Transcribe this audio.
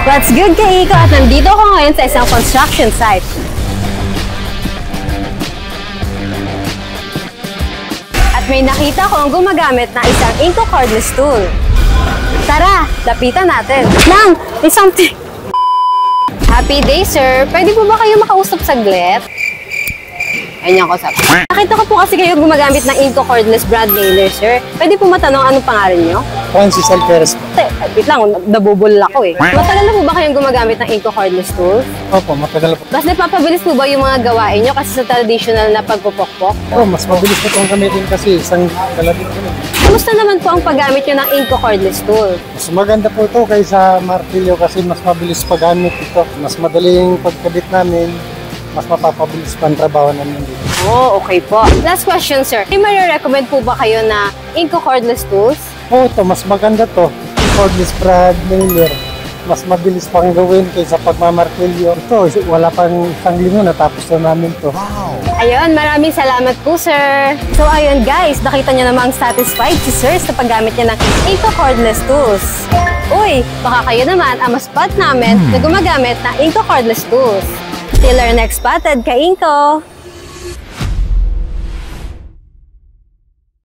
What's good, Kaiko? At nandito ako ngayon sa isang construction site. At may nakita ko ang gumagamit na isang Inco cordless tool. Tara, lapitan natin. Nang, may something. Happy day, sir. Pwede po ba kayo makausap saglit? Ayun yung kausap. Nakita ko po kasi kayo gumagamit ng Inco cordless brad nailer, sir. Pwede po matanong anong pangalan nyo? Francis Alperes. Wait lang, nabubul ako eh. Matagal na po ba kayong gumagamit ng Inco cordless tools? Opo, matagal po. Mas napapabilis po ba yung mga gawain nyo kasi sa traditional na pagpupokpok? Oo, mas mabilis na itong gamitin kasi isang kalabit ko. Kamusta naman po ang paggamit nyo ng Inco cordless tool? Mas maganda po ito kaysa martilyo kasi mas mabilis paggamit ito. Mas madaling pagkabit namin, mas mapapabilis pa ang trabaho namin dito. Oh, okay po. Last question, sir. May recommend po ba kayo na Inco cordless tools? Oo, ito, mas maganda to. Cordless brad nailer. Mas mabilis pang gawin kaysa pagmamartilyo. Ito, wala pang isang linggo natapos na namin to. Wow! Ayun, maraming salamat po, sir. So, ayun guys, nakita nyo namang satisfied si sir sa paggamit niya ng Inco cordless tools. Uy, baka kayo naman ang ma-spot namin na gumagamit ng Inco cordless tools. Till our next spotted, ka-Inco!